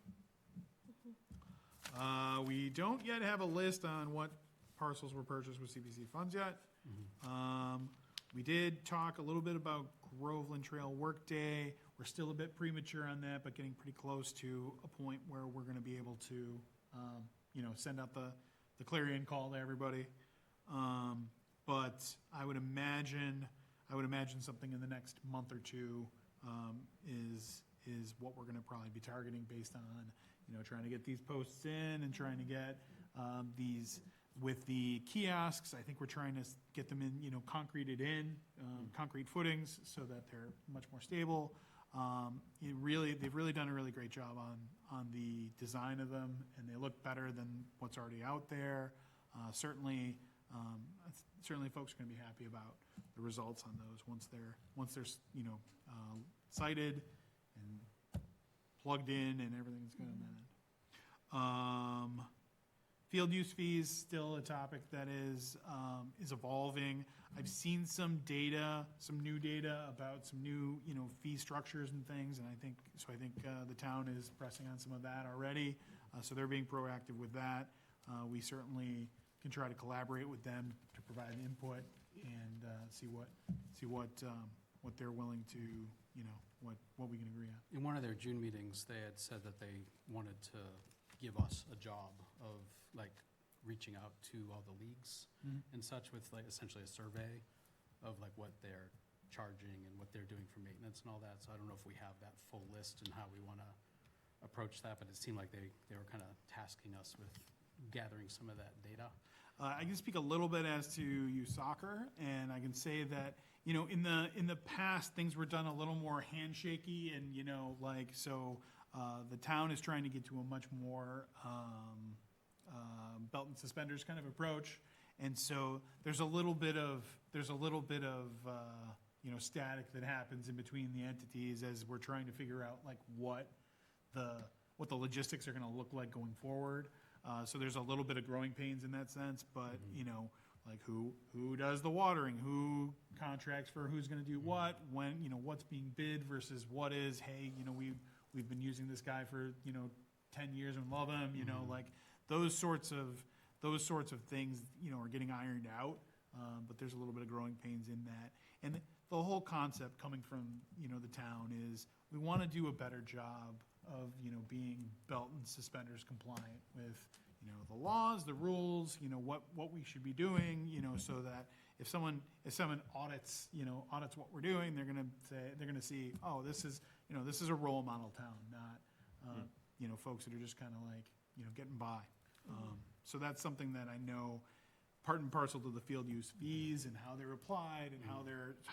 Speaker 2: We don't yet have a list on what parcels were purchased with CPC funds yet. We did talk a little bit about Groveland Trail Workday. We're still a bit premature on that, but getting pretty close to a point where we're gonna be able to, you know, send out the clarion call to everybody. But I would imagine something in the next month or two is what we're gonna probably be targeting based on, you know, trying to get these posts in and trying to get these, with the kiosks, I think we're trying to get them in, you know, concreted in, concrete footings so that they're much more stable. They've really done a really great job on the design of them, and they look better than what's already out there. Certainly folks are gonna be happy about the results on those once they're, you know, cited and plugged in and everything's good on that end. Field use fees, still a topic that is evolving. I've seen some new data about some new, you know, fee structures and things, and I think the town is pressing on some of that already. So they're being proactive with that. We certainly can try to collaborate with them to provide input and see what they're willing to, what we can agree on.
Speaker 3: In one of their June meetings, they had said that they wanted to give us a job of like reaching out to all the leagues and such with like essentially a survey of like what they're charging and what they're doing for maintenance and all that. So I don't know if we have that full list and how we want to approach that, but it seemed like they were kind of tasking us with gathering some of that data.
Speaker 2: I can speak a little bit as to youth soccer, and I can say that, in the past, things were done a little more handshaky, and, the town is trying to get to a much more belt and suspenders kind of approach, and so there's a little bit of static that happens in between the entities as we're trying to figure out like what the logistics are going to look like going forward. So there's a little bit of growing pains in that sense, but like who does the watering, who contracts for who's going to do what, when, what's being bid versus what is, hey, we've been using this guy for 10 years and love him, like those sorts of things are getting ironed out, but there's a little bit of growing pains in that. And the whole concept coming from the town is we want to do a better job of being belt and suspenders compliant with the laws, the rules, what we should be doing, so that if someone audits what we're doing, they're gonna see, oh, this is a role model town, not folks that are just kind of like getting by. So that's something that I know part and parcel to the field use fees and how they're applied and how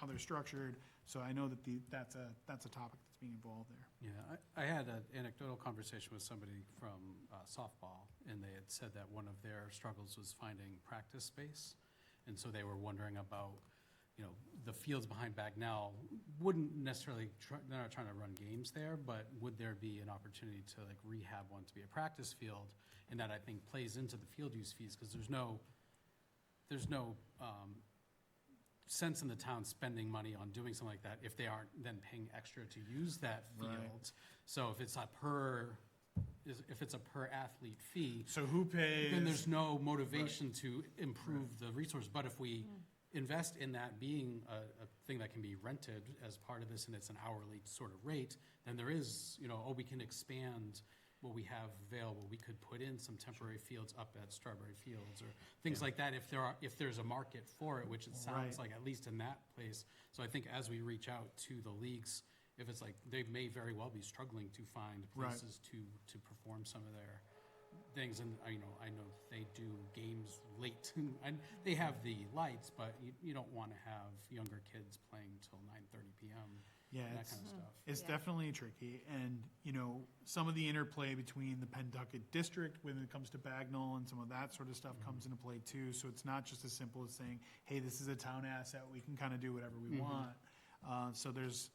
Speaker 2: they're structured. So I know that that's a topic that's being involved there.
Speaker 3: Yeah, I had an anecdotal conversation with somebody from softball, and they had said that one of their struggles was finding practice space. And so they were wondering about, the fields behind Bagnell wouldn't necessarily, they're not trying to run games there, but would there be an opportunity to like rehab one to be a practice field? And that I think plays into the field use fees, because there's no sense in the town spending money on doing something like that if they aren't then paying extra to use that field.
Speaker 2: Right.
Speaker 3: So if it's a per athlete fee,
Speaker 2: So who pays?
Speaker 3: then there's no motivation to improve the resource. But if we invest in that being a thing that can be rented as part of this, and it's an hourly sort of rate, then there is, we can expand what we have available. We could put in some temporary fields up at Strawberry Fields or things like that if there's a market for it, which it sounds like at least in that place. So I think as we reach out to the leagues, if it's like they may very well be struggling to find places to perform some of their things, and I know they do games late and they have the lights, but you don't want to have younger kids playing till 9:30 p.m.
Speaker 2: Yeah,
Speaker 3: that kind of stuff.
Speaker 2: It's definitely tricky, and some of the interplay between the Pentucket district when it comes to Bagnell and some of that sort of stuff comes into play too. So it's not just as simple as saying, "Hey, this is a town asset; we can kind of do whatever we want." So there's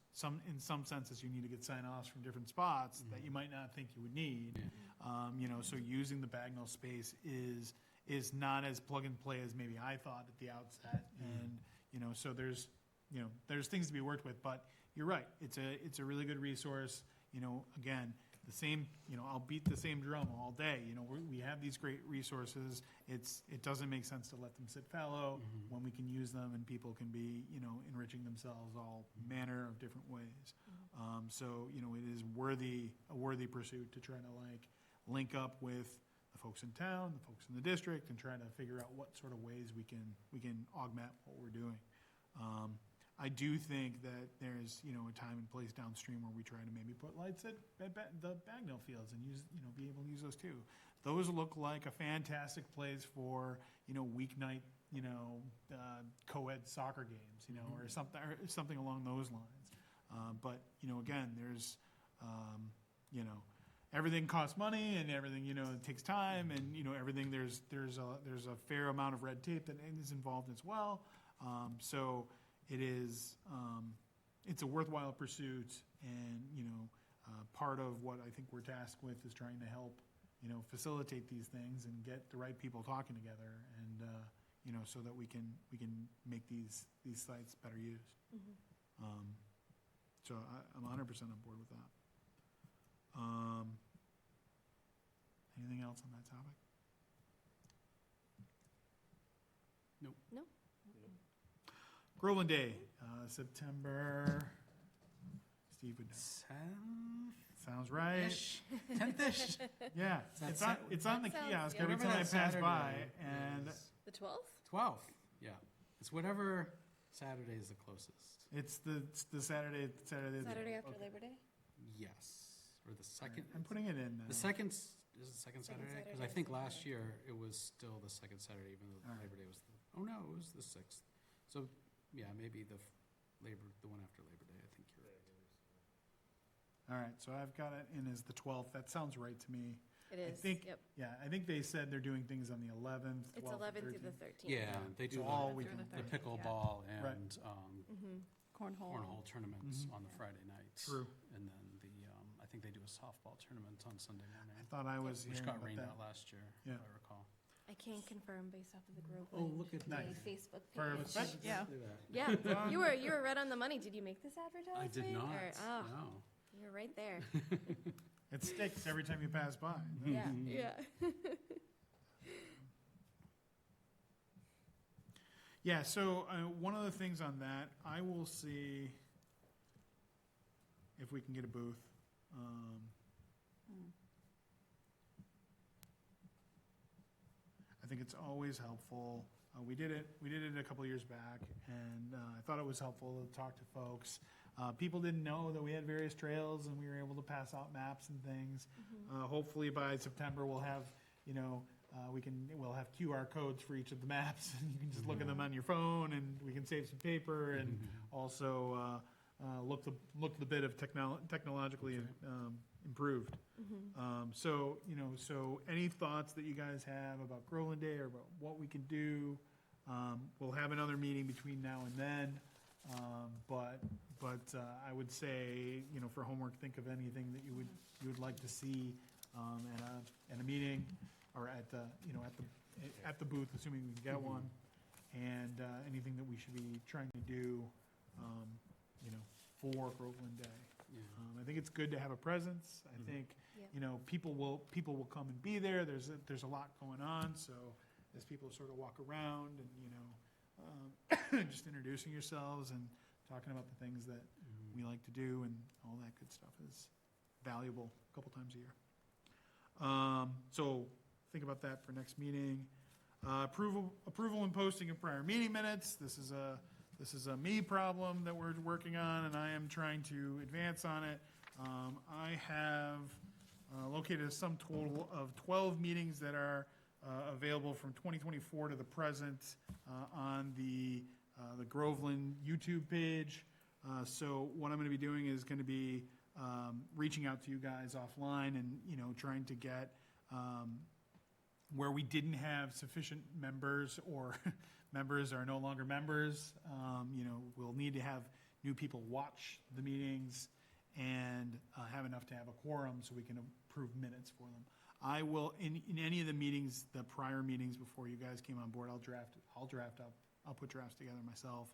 Speaker 2: in some senses, you need to get sign-offs from different spots that you might not think you would need. So using the Bagnell space is not as plug and play as maybe I thought at the outset, and so there's things to be worked with, but. You're right. It's a really good resource. Again, the same. I'll beat the same drum all day. We have these great resources. It doesn't make sense to let them sit fallow when we can use them and people can be enriching themselves all manner of different ways. So it is a worthy pursuit to try to like link up with the folks in town, the folks in the district, and try to figure out what sort of ways we can augment what we're doing. I do think that there's, a time and place downstream where we try to maybe put lights at the Bagnell fields and use, be able to use those too. Those look like a fantastic place for, weeknight, co-ed soccer games, or something along those lines. But, again, there's, everything costs money and everything, it takes time and, everything, there's a fair amount of red tape that is involved as well. So it is, it's a worthwhile pursuit, and, part of what I think we're tasked with is trying to help, facilitate these things and get the right people talking together, and, so that we can make these sites better used. So I'm 100% on board with that. Anything else on that topic?
Speaker 3: Nope.
Speaker 1: No.
Speaker 2: Groveland Day, September, Steve would know.
Speaker 3: 10th-ish?
Speaker 2: Sounds right.
Speaker 3: 10th-ish?
Speaker 2: Yeah,
Speaker 3: That
Speaker 2: it's on the
Speaker 1: That sounds-
Speaker 2: kiosk
Speaker 1: yeah.
Speaker 2: every
Speaker 3: Whatever
Speaker 2: time I
Speaker 3: that
Speaker 2: pass by,
Speaker 3: Saturday
Speaker 2: and
Speaker 3: is.
Speaker 1: The 12th?
Speaker 3: 12th, yeah. It's whatever Saturday is the closest.
Speaker 2: it's the Saturday.
Speaker 1: Saturday after
Speaker 2: okay.
Speaker 1: Labor Day?
Speaker 3: Yes, or the second.
Speaker 2: I'm putting it in now.
Speaker 3: The second, is it the second
Speaker 1: Second
Speaker 3: Saturday? Because
Speaker 1: Saturday
Speaker 3: I
Speaker 1: is
Speaker 3: think
Speaker 1: the
Speaker 3: last
Speaker 1: Saturday.
Speaker 3: year it was still the second Saturday, even though
Speaker 2: All right.
Speaker 3: Labor Day was oh no, it was the 6th. So, yeah, maybe the one after Labor Day, I think you're right.
Speaker 2: All right, so I've got it in as the 12th. That sounds right to me.
Speaker 1: It is,
Speaker 2: think-
Speaker 1: yep.
Speaker 2: Yeah, I think they said they're doing things on the 11th, 12th,
Speaker 1: It's 11th through the
Speaker 2: 13th.
Speaker 1: 13th.
Speaker 3: Yeah, they do
Speaker 2: So all
Speaker 3: the
Speaker 2: weekend.
Speaker 5: Through the
Speaker 3: the
Speaker 5: 13th, yeah.
Speaker 3: pickleball
Speaker 2: Right.
Speaker 3: and
Speaker 1: Mm-hmm.
Speaker 5: Cornhole.
Speaker 3: cornhole tournaments
Speaker 2: Mhm.
Speaker 3: on the Friday nights.
Speaker 2: True.
Speaker 3: And then I think they do a softball tournament on Sunday
Speaker 2: I
Speaker 3: morning,
Speaker 2: thought I was
Speaker 3: which
Speaker 2: hearing
Speaker 3: got
Speaker 2: about
Speaker 3: rained
Speaker 2: that.
Speaker 3: out last year,
Speaker 2: Yeah.
Speaker 3: if I recall.
Speaker 1: I can't confirm based off of the Groveland.
Speaker 3: Oh, look at
Speaker 1: Day
Speaker 2: that.
Speaker 1: Facebook
Speaker 2: Perfect.
Speaker 1: page.
Speaker 5: Yeah.
Speaker 1: Yeah, you were right on the money. Did you make this advertisement?
Speaker 3: I did not,
Speaker 1: Or- oh,
Speaker 3: no.
Speaker 1: you're right there.
Speaker 2: It sticks every time you pass by.
Speaker 1: Yeah, yeah.
Speaker 2: Yeah, so one of the things on that, I will see if we can get a booth. I think it's always helpful. We did it a couple of years back, and I thought it was helpful to talk to folks. People didn't know that we had various trails, and we were able to pass out maps and things. Hopefully by September, we'll have, we'll have QR codes for each of the maps, and you can just look at them on your phone, and we can save some paper, and also look the bit of technologically improved. So any thoughts that you guys have about Groveland Day or about what we can do? We'll have another meeting between now and then, but I would say, for homework, think of anything that you would like to see at a meeting or at the booth, assuming we can get one, and anything that we should be trying to do, for Groveland Day.
Speaker 3: Yeah.
Speaker 2: I think it's good to have a presence. I think,
Speaker 1: Yep.
Speaker 2: people will come and be there. There's a lot going on, so as people sort of walk around and, just introducing yourselves and talking about the things that we like to do and all that good stuff is valuable a couple times a year. So think about that for next meeting. Approval and posting of prior meeting minutes. This is a me problem that we're working on, and I am trying to advance on it. I have located a sum total of 12 meetings that are available from 2024 to the present on the Groveland YouTube page. So what I'm going to be doing is going to be reaching out to you guys offline and, trying to get where we didn't have sufficient members or members are no longer members. We'll need to have new people watch the meetings and have enough to have a quorum so we can approve minutes for them. I will, in any of the meetings, the prior meetings before you guys came on board, I'll put drafts together myself,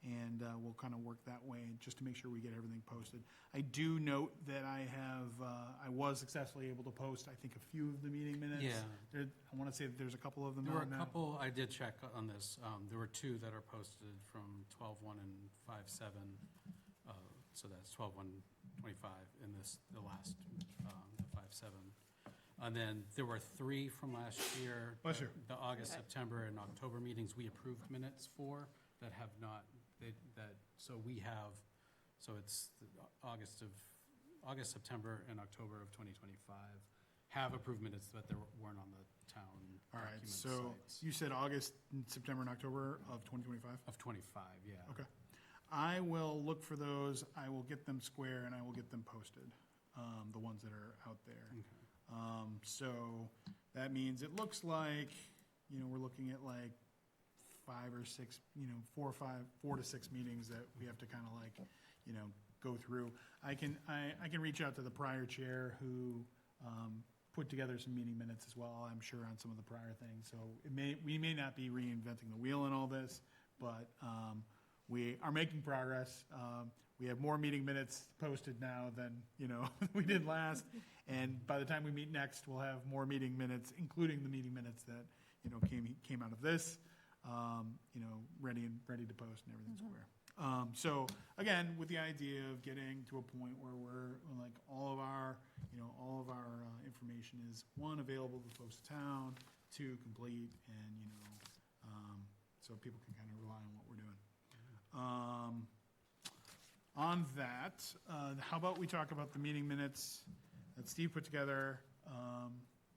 Speaker 2: and we'll kind of work that way just to make sure we get everything posted. I do note that I was successfully able to post, I think, a few of the meeting minutes.
Speaker 3: Yeah.
Speaker 2: I want to say that there's a couple of them
Speaker 3: There were
Speaker 2: on
Speaker 3: a
Speaker 2: now.
Speaker 3: couple, I did check on this, there were two that are posted from 12/1 and 5/7, so that's 12/1/25 in the last, 5/7. And then there were three from last year.
Speaker 2: Bless you.
Speaker 3: The August,
Speaker 5: Okay.
Speaker 3: September, and October meetings we approved minutes for that have not, so it's the August, September, and October of 2025 have approved minutes, but they weren't on the town
Speaker 2: All right,
Speaker 3: document
Speaker 2: so
Speaker 3: sites.
Speaker 2: you said August, September, and October of 2025?
Speaker 3: Of 25, yeah.
Speaker 2: Okay. I will look for those, I will get them square, and I will get them posted, the ones that are out there.
Speaker 3: Okay.
Speaker 2: So that means it looks like, we're looking at like 5 or 6, 4 to 6 meetings that we have to kind of like, go through. I can reach out to the prior chair who put together some meeting minutes as well, I'm sure, on some of the prior things. So we may not be reinventing the wheel in all this, but we are making progress. We have more meeting minutes posted now than, we did last. And by the time we meet next, we'll have more meeting minutes, including the meeting minutes that, came out of this. you know, ready to post and everything square. So again, with the idea of getting to a point where we're like all of our information is, one, available to the folks of town, two, complete, and, you know, so people can kind of rely on what we're doing. On that, how about we talk about the meeting minutes that Steve put together?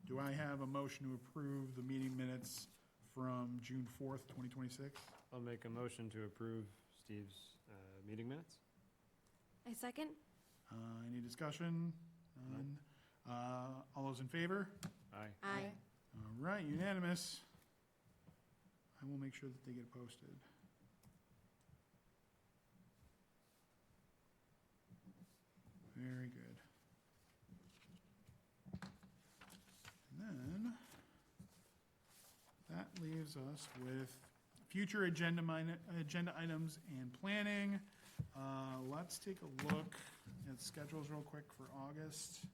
Speaker 2: Do I have a motion to approve the meeting minutes from June 4th, 2026?
Speaker 4: I'll make a motion to approve Steve's meeting minutes.
Speaker 1: I second.
Speaker 2: Any discussion? None. All those in favor?
Speaker 4: Aye.
Speaker 1: Aye.
Speaker 2: All right, unanimous. I will make sure that they get posted. Very good. And then that leaves us with future agenda items and planning. Let's take a look at schedules real quick for August.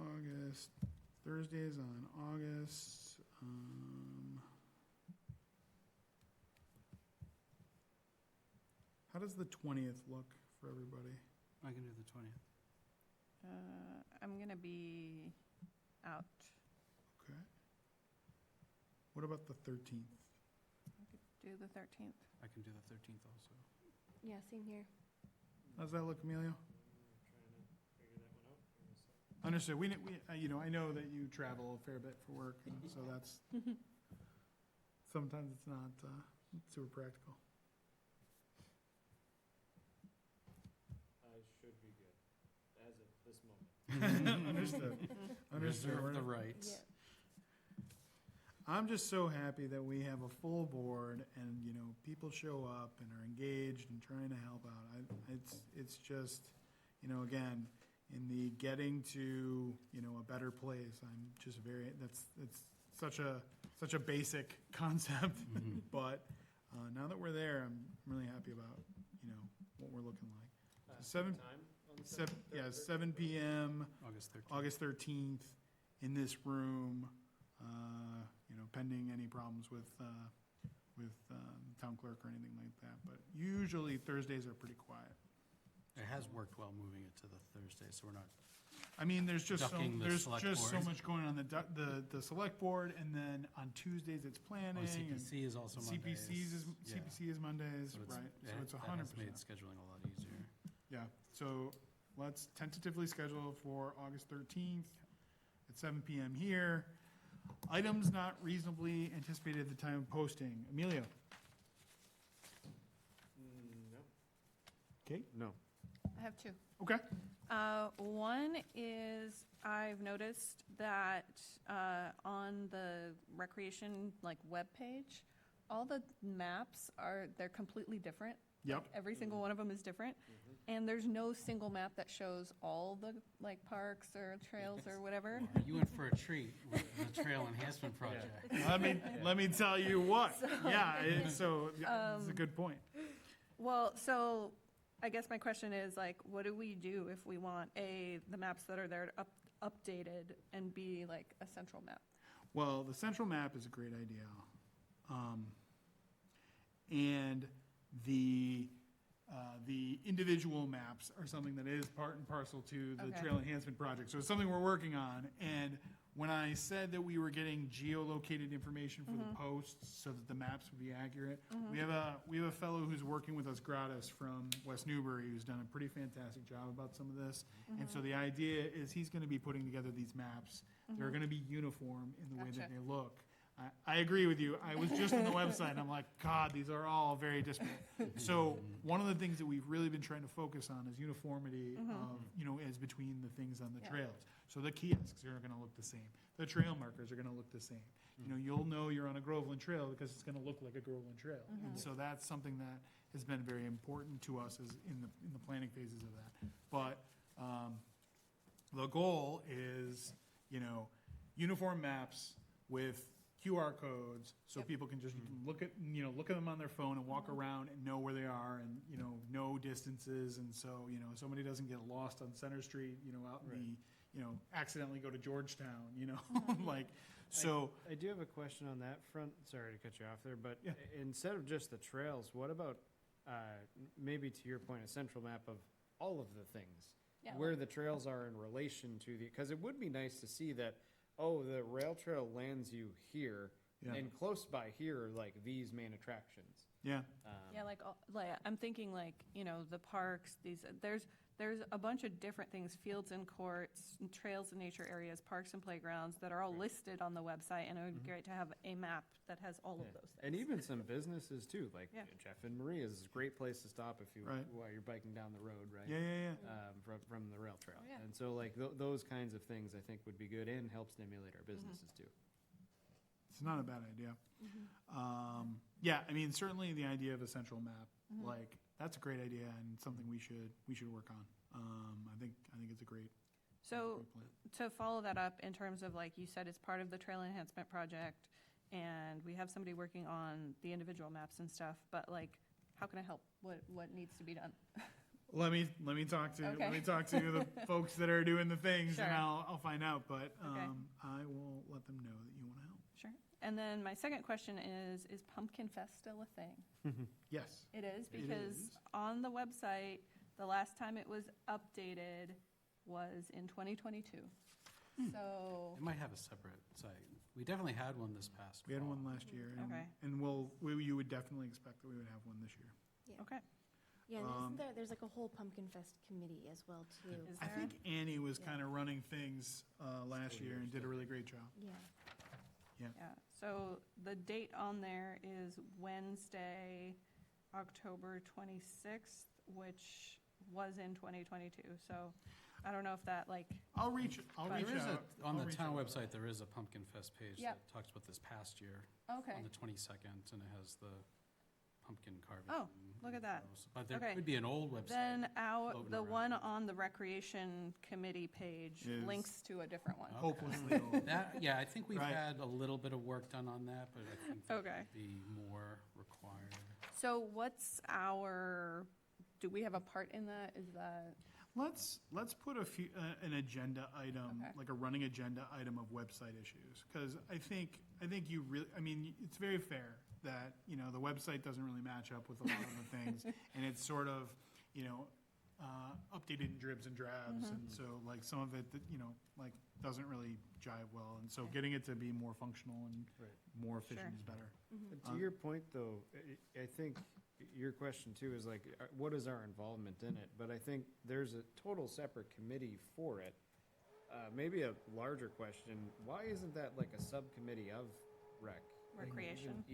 Speaker 2: August, Thursdays on August. How does the 20th look for everybody?
Speaker 3: I can do the 20th.
Speaker 5: I'm going to be out.
Speaker 2: Okay. What about the 13th?
Speaker 5: Do the 13th.
Speaker 3: I can do the 13th also.
Speaker 1: Yeah, same here.
Speaker 2: How's that look, Emilio? Understood. You know, I know that you travel a fair bit for work, and so that's, sometimes it's not super practical.
Speaker 4: I should be good, as of this moment.
Speaker 2: Understood. Understood.
Speaker 3: Reserve the right.
Speaker 2: I'm just so happy that we have a full board and, you know, people show up and are engaged and trying to help out. It's just, you know, again, in the getting to, you know, a better place, I'm just it's such a basic concept, but now that we're there, I'm really happy about, you know, what we're looking like. 7 p.m. August 13th in this room. You know, pending any problems with town clerk or anything like that. But usually Thursdays are pretty quiet.
Speaker 3: It has worked well moving it to the Thursday, so we're not.
Speaker 2: I mean, there's just
Speaker 3: Ducking the select
Speaker 2: so
Speaker 3: board.
Speaker 2: much going on the select board, and then on Tuesdays it's planning.
Speaker 3: CPC is also Mondays.
Speaker 2: CPC is Mondays,
Speaker 3: So
Speaker 2: right? So it's
Speaker 3: that
Speaker 2: 100%.
Speaker 3: has made scheduling a lot easier.
Speaker 2: Yeah. So let's tentatively schedule for August 13th at 7 p.m. here. Items not reasonably anticipated at the time of posting. Emilio?
Speaker 4: No.
Speaker 2: Kate?
Speaker 4: No.
Speaker 5: I have two.
Speaker 2: Okay.
Speaker 5: One is I've noticed that on the recreation webpage, all the maps they're completely different.
Speaker 2: Yep.
Speaker 5: Every single one of them is different, and there's no single map that shows all the parks or trails or whatever.
Speaker 3: Well, you went for a treat with the trail enhancement project.
Speaker 2: Let me tell you what. It's a good point.
Speaker 5: Well, so I guess my question is what do we do if we want the maps that are there to updated and be like a central map?
Speaker 2: Well, the central map is a great idea. And the individual maps are something that is part and parcel to the
Speaker 5: Okay.
Speaker 2: trail enhancement project. So it's something we're working on. And when I said that we were getting geolocated information for the posts so that the maps would be accurate, we have a fellow who's working with us gratis from West Newbury who's done a pretty fantastic job about some of this. And so the idea is he's going to be putting together these maps. They're going to be uniform in the way that
Speaker 5: Gotcha.
Speaker 2: they look. I agree with you. I was just on the website and I'm like, God, these are all very disparate. So one of the things that we've really been trying to focus on is uniformity of, as between the things on the trails. So the kiosks are going to look the same. The trail markers are going to look the same. You'll know you're on a Groveland trail because it's going to look like a Groveland trail. And so that's something that has been very important to us as in the planning phases of that. But the goal is, uniform maps with QR codes, so
Speaker 5: Yep.
Speaker 2: people can just look at them on their phone and walk around and know where they are and, know distances. And so, somebody doesn't get lost on Center Street, out in the, accidentally go to Georgetown, like, so.
Speaker 4: I do have a question on that front. Sorry to cut you off there, but
Speaker 2: Yeah.
Speaker 4: instead of just the trails, what about, maybe to your point, a central map of all of the things?
Speaker 5: Yeah,
Speaker 4: Where the trails are in relation to because it would be nice to see that, the rail trail lands you here,
Speaker 2: Yeah.
Speaker 4: and close by here, are, like, these main attractions.
Speaker 2: Yeah,
Speaker 5: Yeah, like I'm thinking like, the parks, there's a bunch of different things, fields and courts, and trails and nature areas, parks and playgrounds that are all
Speaker 4: Right.
Speaker 5: listed on the website, and it would be
Speaker 4: Mhm.
Speaker 5: great to have a map that has all of
Speaker 4: Yeah.
Speaker 5: those things.
Speaker 4: And even some businesses too, like
Speaker 5: Yeah.
Speaker 4: Jeff and Marie is a great place to stop if you,
Speaker 2: Right.
Speaker 4: while you're biking down the road, right?
Speaker 2: yeah.
Speaker 4: From the rail trail.
Speaker 5: Oh, yeah.
Speaker 4: And so like those kinds of things I think would be good and help stimulate our businesses too.
Speaker 2: It's not a bad idea.
Speaker 5: Mhm.
Speaker 2: Yeah, I mean, certainly the idea of a central map,
Speaker 5: Mhm.
Speaker 2: like, that's a great idea and something we should work on. I think it's a great
Speaker 5: So
Speaker 2: plan.
Speaker 5: to follow that up in terms of, like you said, it's part of the trail enhancement project, and we have somebody working on the individual maps and stuff, but like, how can I help? What needs to be done?
Speaker 2: Let me talk to
Speaker 5: Okay.
Speaker 2: the folks that are doing the things, and
Speaker 5: Sure.
Speaker 2: I'll find out. But
Speaker 5: Okay.
Speaker 2: I will let them know that you want to help.
Speaker 5: Sure. And then my second question is Pumpkin Fest still a thing?
Speaker 2: Yes.
Speaker 5: It is,
Speaker 2: It
Speaker 5: because
Speaker 2: is.
Speaker 5: on the website, the last time it was updated was in 2022. So,
Speaker 3: It might have a separate site. We definitely had one this past
Speaker 2: We had
Speaker 3: fall.
Speaker 2: one last year, and,
Speaker 5: Okay.
Speaker 2: you would definitely expect that we would have one this year.
Speaker 5: okay.
Speaker 1: Yeah, and
Speaker 2: Um,
Speaker 1: there's like a whole Pumpkin Fest committee as well, too.
Speaker 5: Is
Speaker 2: I
Speaker 5: there?
Speaker 2: think Annie was
Speaker 1: Yeah.
Speaker 2: kind of running things last
Speaker 4: Still
Speaker 2: year
Speaker 4: here,
Speaker 2: and did a
Speaker 4: still.
Speaker 2: really great job.
Speaker 1: Yeah.
Speaker 5: Yeah, so the date on there is Wednesday, October 26th, which was in 2022. So I don't know if that, like,
Speaker 2: I'll reach
Speaker 3: There
Speaker 2: out.
Speaker 3: is on
Speaker 2: I'll
Speaker 3: the
Speaker 2: reach
Speaker 3: town
Speaker 2: out.
Speaker 3: website, there is a Pumpkin Fest page
Speaker 5: Yep.
Speaker 3: that talks about this past year
Speaker 5: okay.
Speaker 3: on the 22nd, and it has the pumpkin carving.
Speaker 5: Oh, look at that.
Speaker 3: But there
Speaker 5: Okay.
Speaker 3: could be an old website.
Speaker 5: Then
Speaker 3: floating
Speaker 5: the
Speaker 3: around.
Speaker 5: one on the Recreation Committee page
Speaker 2: Is-
Speaker 5: links to a different one.
Speaker 3: Okay.
Speaker 2: Hopelessly old.
Speaker 3: That, yeah, I think we've
Speaker 2: Right.
Speaker 3: had a little bit of work done on that, but I think there
Speaker 5: Okay.
Speaker 3: could be more required.
Speaker 5: So what's do we have a part in that? Is that,
Speaker 2: Let's put an agenda item,
Speaker 5: Okay.
Speaker 2: like a running agenda item of website issues, because I think you really, I mean, it's very fair that, the website doesn't really match up with a lot of the things, and it's sort of, updated in dribs and drabs,
Speaker 5: Mhm.
Speaker 2: and so, like, some of it, that, like, doesn't really jive well, and so getting it to be more functional and
Speaker 4: Right.
Speaker 2: more efficient
Speaker 5: Sure.
Speaker 2: is better.
Speaker 5: Mm-hmm.
Speaker 4: To your point, though, I think your question too is like, what is our involvement in it? But I think there's a total separate committee for it. Maybe a larger question, why isn't that like a subcommittee of rec? Like,
Speaker 5: Recreation.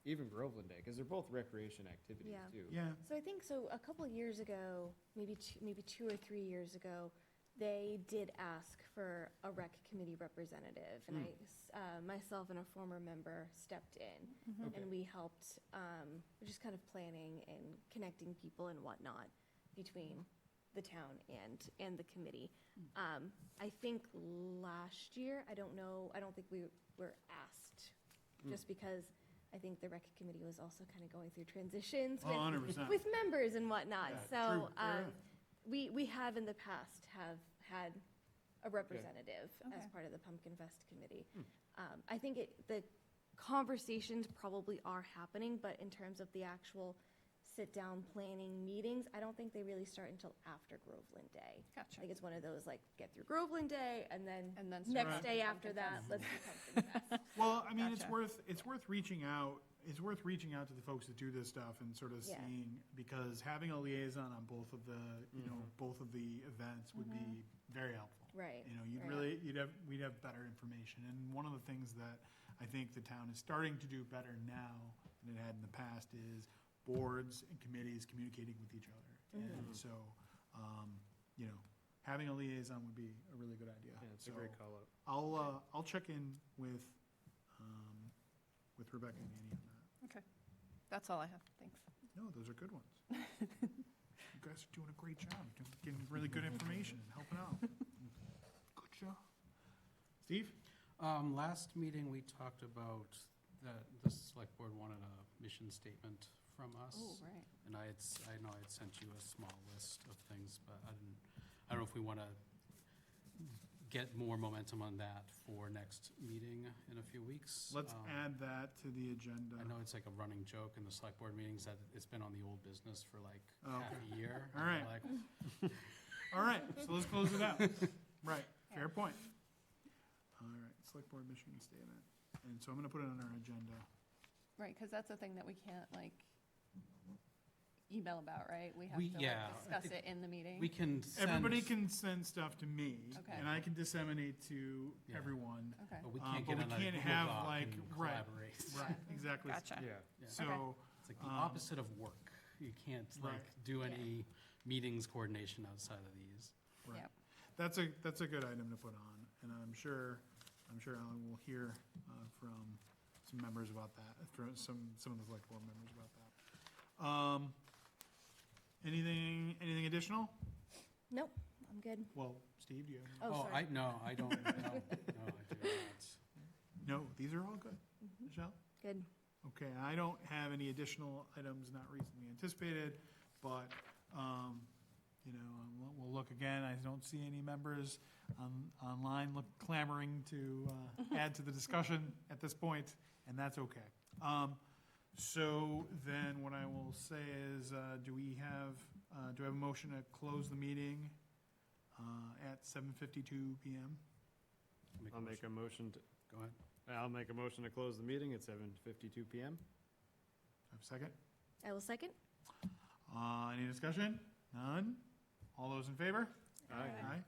Speaker 4: Even Groveland Day, because they're both recreation activities
Speaker 1: Yeah.
Speaker 4: too.
Speaker 2: Yeah,
Speaker 1: So I think, a couple of years ago, maybe 2 or 3 years ago, they did ask for a rec committee representative, and myself and a former member stepped in,
Speaker 5: Mhm.
Speaker 4: Okay.
Speaker 1: and we helped, just kind of planning and connecting people and whatnot between the town and the committee. I think last year, I don't think we were asked, just because I think the rec committee was also kind of going through transitions with
Speaker 2: 100%.
Speaker 1: with members and whatnot.
Speaker 2: Yeah,
Speaker 1: So
Speaker 2: true, fair enough.
Speaker 1: we have in the past have had a representative as
Speaker 5: Okay.
Speaker 1: part of the Pumpkin Fest committee. I think the conversations probably are happening, but in terms of the actual sit-down planning meetings, I don't think they really start until after Groveland Day. I
Speaker 5: Gotcha.
Speaker 1: think it's one of those, like, get through Groveland Day, and then
Speaker 5: And then
Speaker 1: next
Speaker 5: start
Speaker 1: day
Speaker 5: with
Speaker 1: after
Speaker 5: Pumpkin
Speaker 1: that,
Speaker 5: Fest.
Speaker 1: let's do Pumpkin Fest.
Speaker 2: Well, I mean,
Speaker 5: Gotcha.
Speaker 2: it's worth reaching out. It's worth reaching out to the folks that do this stuff and sort of
Speaker 1: Yeah.
Speaker 2: seeing, because having a liaison on both of the, both of the events would be very helpful.
Speaker 1: Right.
Speaker 2: You'd
Speaker 1: right.
Speaker 2: we'd have better information. And one of the things that I think the town is starting to do better now than it had in the past is boards and committees communicating with each other. And so, having a liaison would be a really good idea.
Speaker 4: Yeah, it's a
Speaker 2: So
Speaker 4: great call out.
Speaker 2: I'll check in with Rebecca and Annie on that.
Speaker 5: That's all I have. Thanks.
Speaker 2: No, those are good ones. You guys are doing a great job, getting really good information and helping out. Good job. Steve?
Speaker 3: Last meeting, we talked about that the select board wanted a mission statement from us.
Speaker 5: Oh, right.
Speaker 3: And I know I had sent you a small list of things, but I don't know if we want to get more momentum on that for next meeting in a few weeks.
Speaker 2: Let's add that to the agenda.
Speaker 3: I know it's like a running joke in the select board meetings that it's been on the old business for like
Speaker 2: Oh,
Speaker 3: half a year.
Speaker 2: All right.
Speaker 3: Like,
Speaker 2: All right, so let's close it out. Right, fair point. All right, select board mission statement. And so I'm gonna put it on our agenda.
Speaker 5: Right, because that's a thing that we can't, like, email about, right? We have
Speaker 3: We-
Speaker 5: to,
Speaker 3: yeah,
Speaker 5: like,
Speaker 3: I
Speaker 5: discuss
Speaker 3: think
Speaker 5: it in the meeting.
Speaker 3: we can send.
Speaker 2: Everybody can send stuff to me,
Speaker 5: Okay.
Speaker 2: and I can disseminate to
Speaker 3: Yeah.
Speaker 2: everyone.
Speaker 5: Okay,
Speaker 3: But we
Speaker 2: but
Speaker 3: can't get
Speaker 2: we
Speaker 3: on a
Speaker 2: can't
Speaker 3: Google
Speaker 2: have,
Speaker 3: Doc
Speaker 2: like,
Speaker 3: and
Speaker 2: right.
Speaker 3: collaborate.
Speaker 2: Right, exactly.
Speaker 5: gotcha.
Speaker 4: Yeah.
Speaker 3: Yeah.
Speaker 2: So,
Speaker 3: It's like the
Speaker 2: Um,
Speaker 3: opposite of work. You can't like
Speaker 2: Right.
Speaker 3: do any meetings coordination outside of these.
Speaker 2: right.
Speaker 5: Yep.
Speaker 2: That's a good item to put on, and I'm sure Alan will hear from some members about that, from some of the select board members about that. Anything additional?
Speaker 1: Nope, I'm good.
Speaker 2: Well, Steve, do you have?
Speaker 1: Oh, sorry.
Speaker 3: I don't. No, I do not.
Speaker 2: No, these are all good. Michelle?
Speaker 1: Good.
Speaker 2: Okay, I don't have any additional items not recently anticipated, but, we'll look again. I don't see any members online clamoring to add to the discussion at this point, and that's okay. So then what I will say is, do I have a motion to close the meeting at 7:52 PM?
Speaker 4: I'll make a motion to,
Speaker 3: Go ahead.
Speaker 4: I'll make a motion to close the meeting at 7:52 PM.
Speaker 2: Have a second?
Speaker 1: I will second.
Speaker 2: Any discussion? None? All those in favor?
Speaker 5: Aye.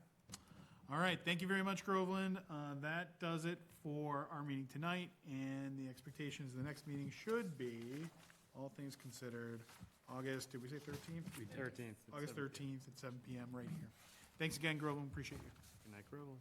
Speaker 2: All right, thank you very much, Groveland. That does it for our meeting tonight, and the expectations of the next meeting should be, all things considered, August, did we say 13th?
Speaker 3: We did.
Speaker 4: 13th.
Speaker 2: August 13th at 7 PM right here. Thanks again, Groveland, appreciate you.
Speaker 4: Good night, Groveland.